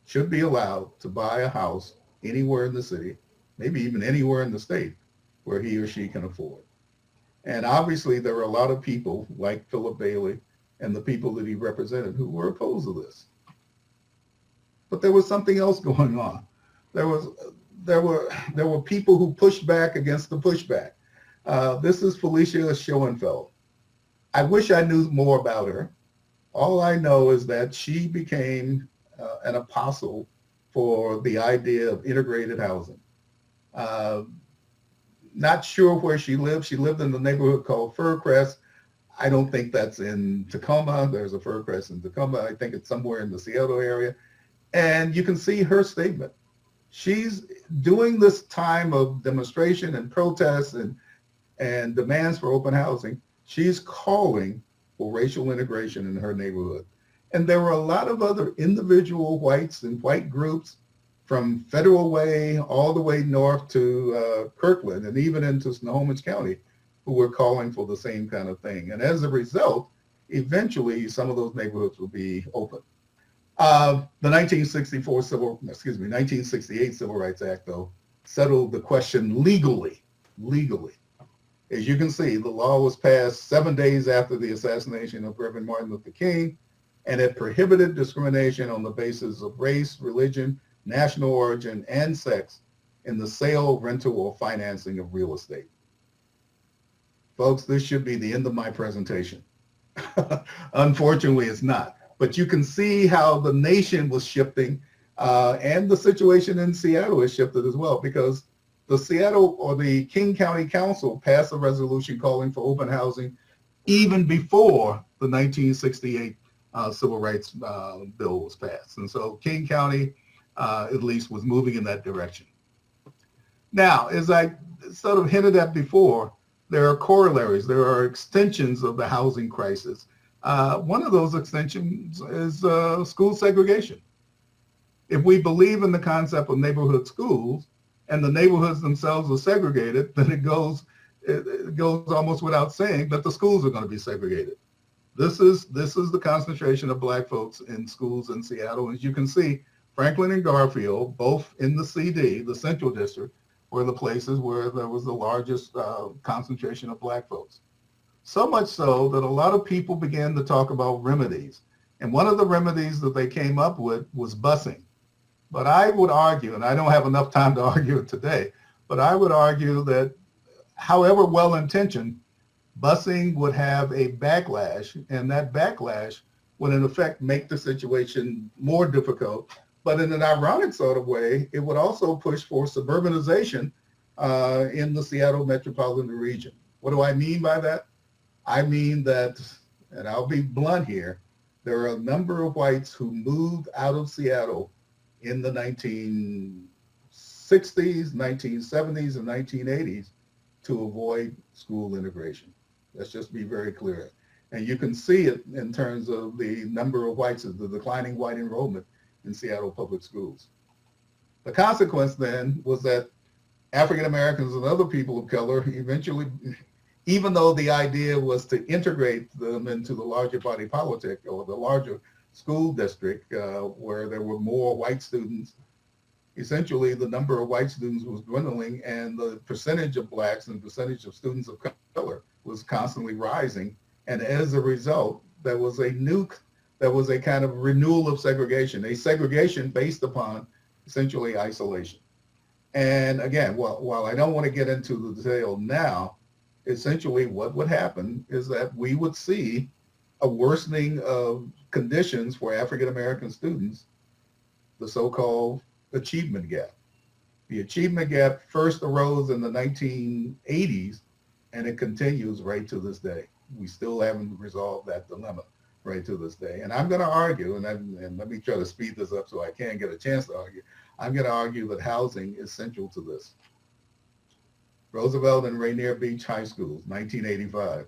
should be allowed to buy a house anywhere in the city, maybe even anywhere in the state where he or she can afford. And obviously there were a lot of people like Philip Bailey and the people that he represented who were opposed to this. But there was something else going on. There were people who pushed back against the pushback. This is Felicia Schoenfeld. I wish I knew more about her. All I know is that she became an apostle for the idea of integrated housing. Not sure where she lived. She lived in the neighborhood called Fircrest. I don't think that's in Tacoma. There's a Fircrest in Tacoma. I think it's somewhere in the Seattle area. And you can see her statement. She's doing this time of demonstration and protests and demands for open housing. She's calling for racial integration in her neighborhood. And there were a lot of other individual whites and white groups from Federal Way all the way north to Kirkland and even into Snohomish County who were calling for the same kind of thing. And as a result, eventually some of those neighborhoods will be open. The 1968 Civil Rights Act, though, settled the question legally. As you can see, the law was passed 7 days after the assassination of Reverend Martin Luther King, and it prohibited discrimination on the basis of race, religion, national origin, and sex in the sale, rental, or financing of real estate. Folks, this should be the end of my presentation. Unfortunately, it's not. But you can see how the nation was shifting, and the situation in Seattle has shifted as well, because the Seattle or the King County Council passed a resolution calling for open housing even before the 1968 Civil Rights Bill was passed. And so King County, at least, was moving in that direction. Now, as I sort of hinted at before, there are corollaries, there are extensions of the housing crisis. One of those extensions is school segregation. If we believe in the concept of neighborhood schools and the neighborhoods themselves are segregated, then it goes almost without saying that the schools are going to be segregated. This is the concentration of Black folks in schools in Seattle. As you can see, Franklin and Garfield, both in the CD, the Central District, were the places where there was the largest concentration of Black folks. So much so that a lot of people began to talk about remedies. And one of the remedies that they came up with was busing. But I would argue, and I don't have enough time to argue it today, but I would argue that however well-intentioned, busing would have a backlash, and that backlash would in effect make the situation more difficult. But in an ironic sort of way, it would also push for suburbanization in the Seattle metropolitan region. What do I mean by that? I mean that, and I'll be blunt here, there are a number of whites who moved out of Seattle in the 1960s, 1970s, and 1980s to avoid school integration. Let's just be very clear. And you can see it in terms of the number of whites, the declining white enrollment in Seattle public schools. The consequence then was that African Americans and other people of color eventually, even though the idea was to integrate them into the larger body politic or the larger school district where there were more white students, essentially the number of white students was dwindling and the percentage of Blacks and percentage of students of color was constantly rising. And as a result, there was a kind of renewal of segregation, a segregation based upon essentially isolation. And again, while I don't want to get into the detail now, essentially what would happen is that we would see a worsening of conditions for African American students, the so-called achievement gap. The achievement gap first arose in the 1980s, and it continues right to this day. We still haven't resolved that dilemma right to this day. And I'm going to argue, and let me try to speed this up so I can get a chance to argue. I'm going to argue that housing is central to this. Roosevelt and Rainier Beach High Schools, 1985.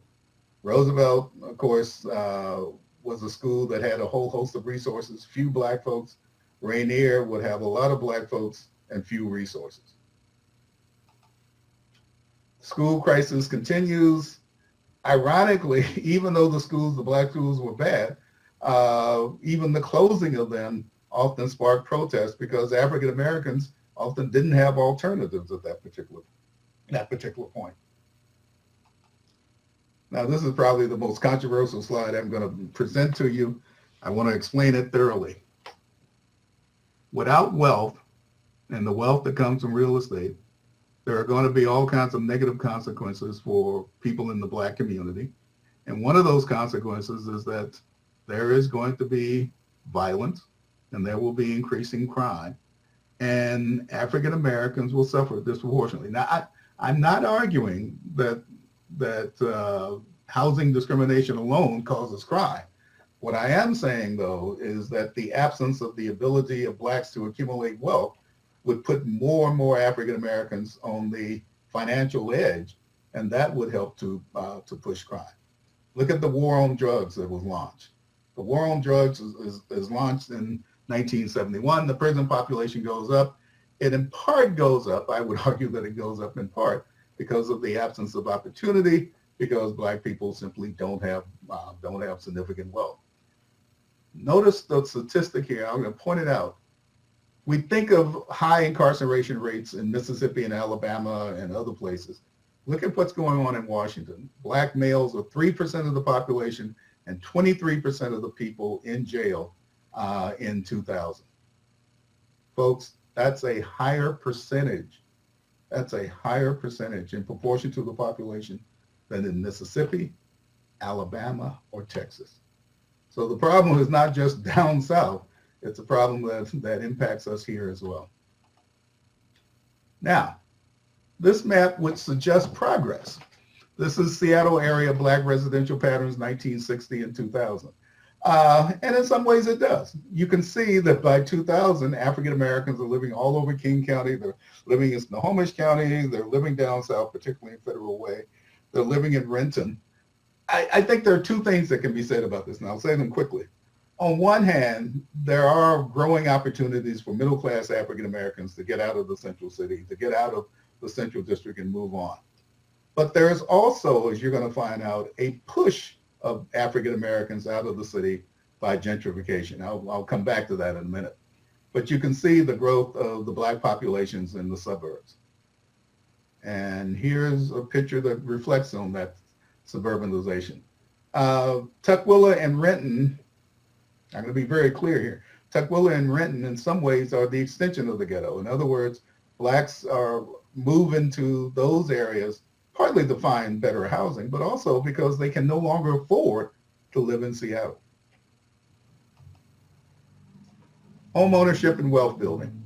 Roosevelt, of course, was a school that had a whole host of resources, few black folks. Rainier would have a lot of black folks and few resources. School crisis continues. Ironically, even though the black schools were bad, even the closing of them often sparked protests because African Americans often didn't have alternatives at that particular point. Now, this is probably the most controversial slide I'm going to present to you. I want to explain it thoroughly. Without wealth, and the wealth that comes from real estate, there are going to be all kinds of negative consequences for people in the black community. And one of those consequences is that there is going to be violence and there will be increasing crime. And African Americans will suffer disproportionately. Now, I'm not arguing that housing discrimination alone causes crime. What I am saying, though, is that the absence of the ability of blacks to accumulate wealth would put more and more African Americans on the financial edge, and that would help to push crime. Look at the war on drugs that was launched. The war on drugs is launched in 1971. The prison population goes up. It in part goes up. I would argue that it goes up in part because of the absence of opportunity, because black people simply don't have significant wealth. Notice the statistic here. I'm going to point it out. We think of high incarceration rates in Mississippi and Alabama and other places. Look at what's going on in Washington. Black males are 3% of the population and 23% of the people in jail in 2000. Folks, that's a higher percentage. That's a higher percentage in proportion to the population than in Mississippi, Alabama, or Texas. So the problem is not just down south. It's a problem that impacts us here as well. Now, this map would suggest progress. This is Seattle area black residential patterns, 1960 and 2000. And in some ways it does. You can see that by 2000, African Americans are living all over King County. They're living in Snohomish County. They're living down south, particularly in Federal Way. They're living in Renton. I think there are two things that can be said about this, and I'll say them quickly. On one hand, there are growing opportunities for middle-class African Americans to get out of the central city, to get out of the central district and move on. But there's also, as you're going to find out, a push of African Americans out of the city by gentrification. I'll come back to that in a minute. But you can see the growth of the black populations in the suburbs. And here's a picture that reflects on that suburbanization. Tukwila and Renton, I'm going to be very clear here. Tukwila and Renton in some ways are the extension of the ghetto. In other words, blacks are moving to those areas partly to find better housing, but also because they can no longer afford to live in Seattle. Home ownership and wealth building.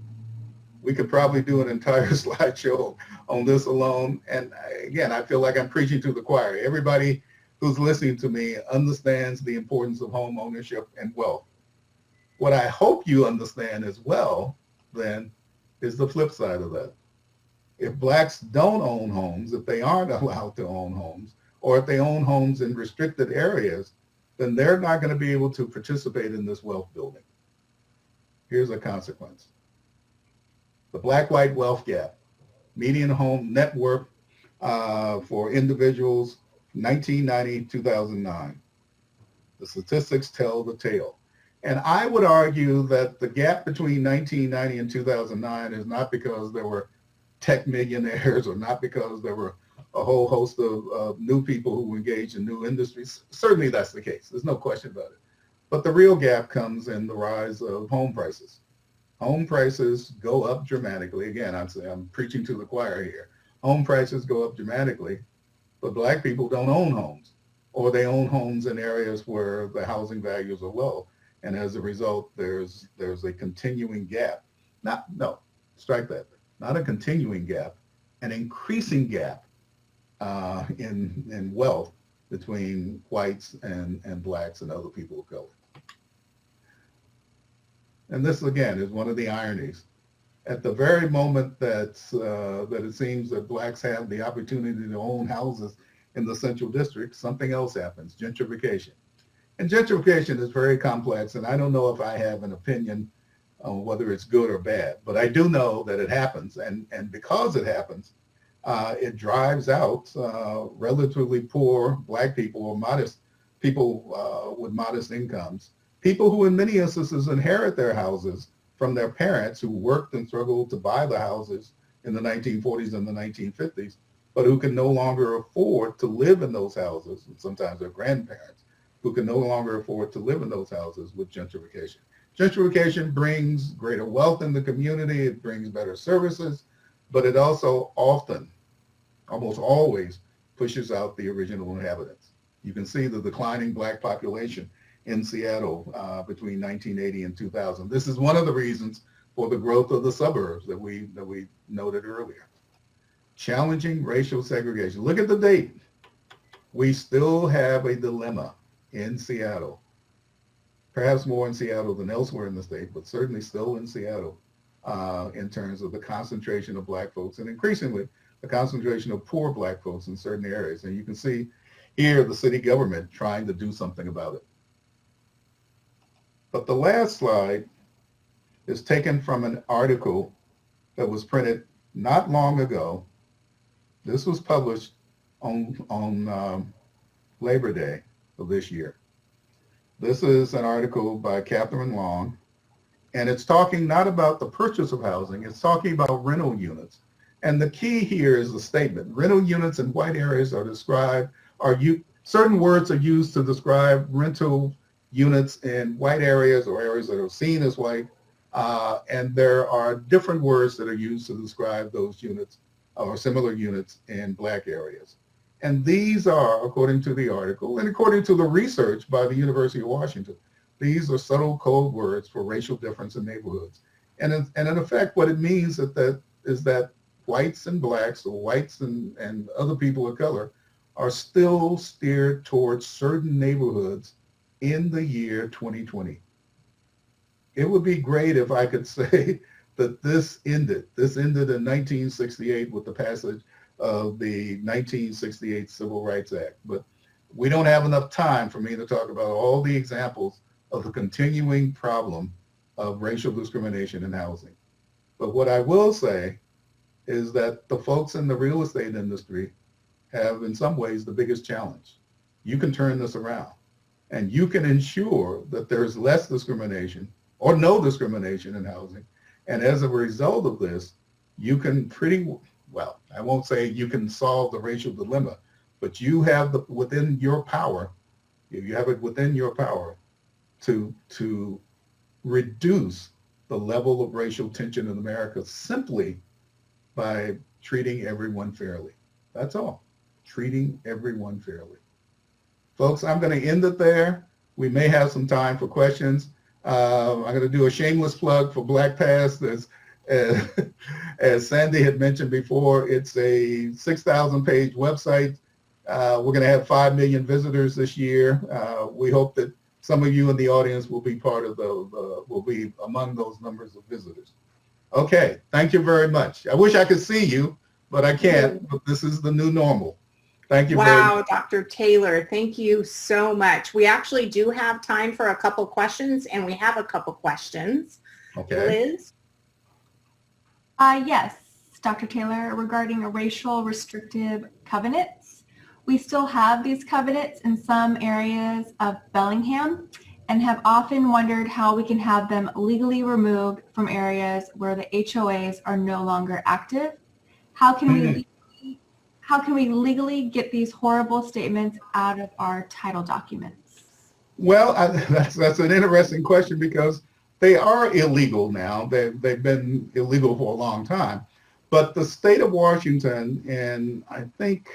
We could probably do an entire slideshow on this alone. And again, I feel like I'm preaching to the choir. Everybody who's listening to me understands the importance of home ownership and wealth. What I hope you understand as well, then, is the flip side of that. If blacks don't own homes, if they aren't allowed to own homes, or if they own homes in restricted areas, then they're not going to be able to participate in this wealth building. Here's a consequence. The black-white wealth gap, median home net worth for individuals, 1990-2009. The statistics tell the tale. And I would argue that the gap between 1990 and 2009 is not because there were tech millionaires or not because there were a whole host of new people who engage in new industries. Certainly that's the case. There's no question about it. But the real gap comes in the rise of home prices. Home prices go up dramatically. Again, I'm preaching to the choir here. Home prices go up dramatically, but Black people don't own homes, or they own homes in areas where the housing values are low. And as a result, there's a continuing gap. Strike that. Not a continuing gap, an increasing gap in wealth between whites and Blacks and other people of color. And this, again, is one of the ironies. At the very moment that it seems that Blacks have the opportunity to own houses in the Central District, something else happens, gentrification. And gentrification is very complex, and I don't know if I have an opinion on whether it's good or bad, but I do know that it happens, and because it happens, it drives out relatively poor Black people or modest people with modest incomes, people who in many instances inherit their houses from their parents who worked and struggled to buy the houses in the 1940s and the 1950s, but who can no longer afford to live in those houses, and sometimes their grandparents, who can no longer afford to live in those houses with gentrification. Gentrification brings greater wealth in the community, it brings better services, but it also often, almost always, pushes out the original inhabitants. You can see the declining Black population in Seattle between 1980 and 2000. This is one of the reasons for the growth of the suburbs that we noted earlier. Challenging racial segregation. Look at the date. We still have a dilemma in Seattle, perhaps more in Seattle than elsewhere in the state, but certainly still in Seattle in terms of the concentration of Black folks and increasingly the concentration of poor Black folks in certain areas. And you can see here the city government trying to do something about it. But the last slide is taken from an article that was printed not long ago. This was published on Labor Day of this year. This is an article by Catherine Long, and it's talking not about the purchase of housing, it's talking about rental units. And the key here is the statement, rental units in white areas are described, certain words are used to describe rental units in white areas or areas that are seen as white, and there are different words that are used to describe those units or similar units in Black areas. And these are, according to the article and according to the research by the University of Washington, these are subtle code words for racial difference in neighborhoods. And in effect, what it means is that whites and Blacks, or whites and other people of color, are still steered towards certain neighborhoods in the year 2020. It would be great if I could say that this ended in 1968 with the passage of the 1968 Civil Rights Act. But we don't have enough time for me to talk about all the examples of the continuing problem of racial discrimination in housing. But what I will say is that the folks in the real estate industry have in some ways the biggest challenge. You can turn this around and you can ensure that there's less discrimination or no discrimination in housing. And as a result of this, you can I won't say you can solve the racial dilemma, but you have within your power to reduce the level of racial tension in America simply by treating everyone fairly. That's all, treating everyone fairly. Folks, I'm going to end it there. We may have some time for questions. I'm going to do a shameless plug for Black Pass. As Sandy had mentioned before, it's a 6,000 page website. We're going to have 5 million visitors this year. We hope that some of you in the audience will be will be among those numbers of visitors. Okay, thank you very much. I wish I could see you, but I can't, but this is the new normal. Thank you very much. Wow, Dr. Taylor, thank you so much. We actually do have time for a couple questions, and we have a couple questions. Okay. Liz? Yes, Dr. Taylor, regarding a racial restrictive covenants. We still have these covenants in some areas of Bellingham and have often wondered how we can have them legally removed from areas where the HOAs are no longer active. How can How can we legally get these horrible statements out of our title documents? Well, that's an interesting question because they are illegal now. They've been illegal for a long time. But the state of Washington in, I think,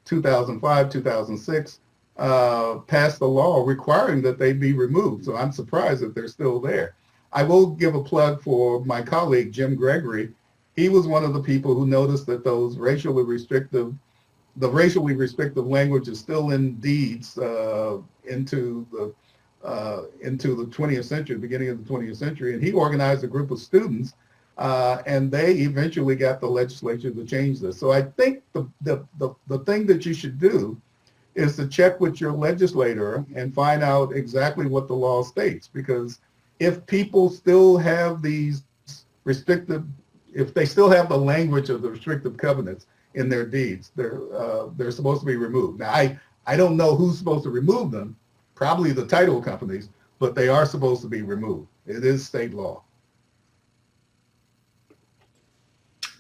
2005, 2006, passed a law requiring that they be removed. So I'm surprised that they're still there. I will give a plug for my colleague, Jim Gregory. He was one of the people who noticed that the racially restrictive language is still in deeds into the 20th century, beginning of the 20th century. And he organized a group of students and they eventually got the legislature to change this. So I think the thing that you should do is to check with your legislator and find out exactly what the law states. Because if people still have these if they still have the language of the restrictive covenants in their deeds, they're supposed to be removed. Now, I don't know who's supposed to remove them, probably the title companies, but they are supposed to be removed. It is state law.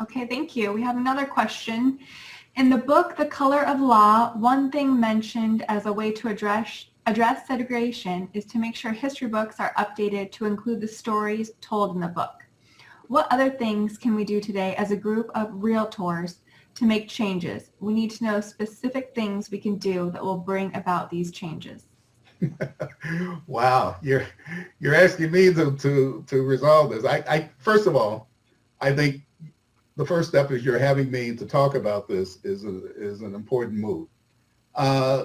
Okay, thank you. We have another question. In the book, The Color of Law, one thing mentioned as a way to address segregation is to make sure history books are updated to include the stories told in the book. What other things can we do today as a group of realtors to make changes? We need to know specific things we can do that will bring about these changes. Wow, you're asking me to resolve this. I first of all, I think the first step is you're having me to talk about this is an important move.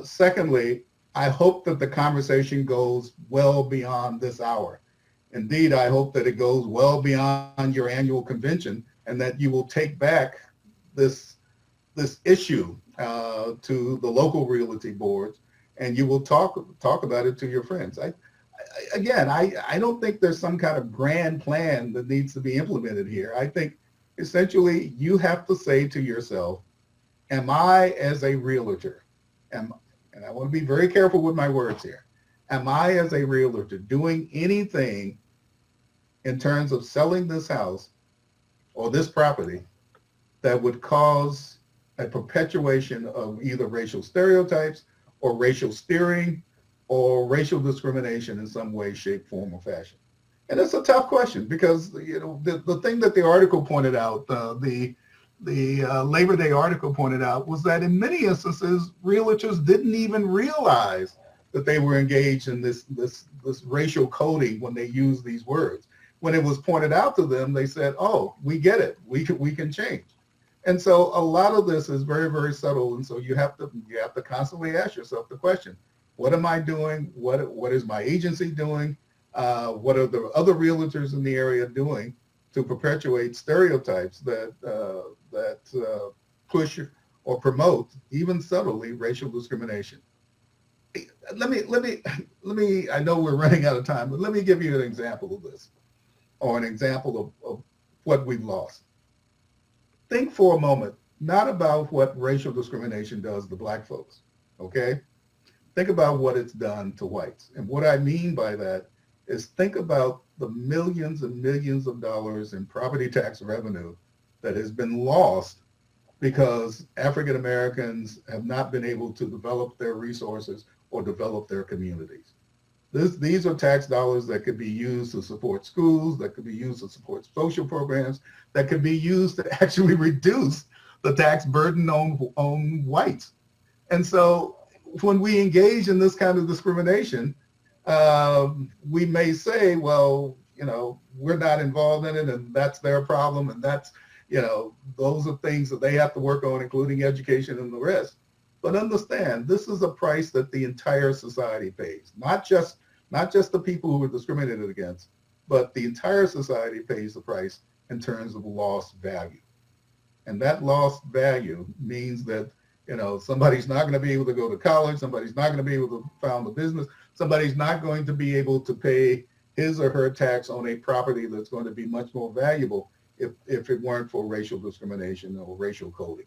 Secondly, I hope that the conversation goes well beyond this hour. Indeed, I hope that it goes well beyond your annual convention and that you will take back this issue to the local realty boards and you will talk about it to your friends. I don't think there's some kind of grand plan that needs to be implemented here. I think essentially you have to say to yourself, am I as a realtor, and I want to be very careful with my words here, am I as a realtor doing anything in terms of selling this house or this property that would cause a perpetuation of either racial stereotypes or racial steering or racial discrimination in some way, shape, form, or fashion? And it's a tough question because, you know, the thing that the article pointed out, the Labor Day article pointed out, was that in many instances, realtors didn't even realize that they were engaged in this racial coding when they used these words. When it was pointed out to them, they said, "Oh, we get it. We can change." And so a lot of this is very, very subtle. And so you have to constantly ask yourself the question: what am I doing? What is my agency doing? What are the other realtors in the area doing to perpetuate stereotypes that push or promote, even subtly, racial discrimination? Let me. I know we're running out of time, but let me give you an example of this, or an example of what we've lost. Think for a moment, not about what racial discrimination does to black folks, okay? Think about what it's done to whites. And what I mean by that is think about the millions and millions of dollars in property tax revenue that has been lost because African Americans have not been able to develop their resources or develop their communities. These are tax dollars that could be used to support schools, that could be used to support social programs, that could be used to actually reduce the tax burden on whites. And so when we engage in this kind of discrimination, we may say, well, you know, we're not involved in it and that's their problem. And that's, you know, those are things that they have to work on, including education and the rest. But understand, this is a price that the entire society pays, not just the people who were discriminated against, but the entire society pays the price in terms of lost value. And that lost value means that, you know, somebody's not going to be able to go to college, somebody's not going to be able to found a business, somebody's not going to be able to pay his or her tax on a property that's going to be much more valuable if it weren't for racial discrimination or racial coding.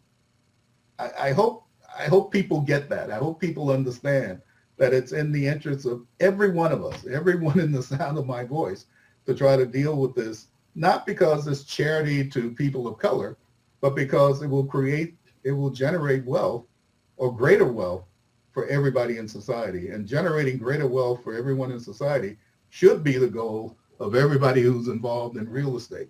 I hope people get that. I hope people understand that it's in the interest of every one of us, everyone in the sound of my voice, to try to deal with this, not because it's charity to people of color, but because it will create it will generate wealth or greater wealth for everybody in society. And generating greater wealth for everyone in society should be the goal of everybody who's involved in real estate.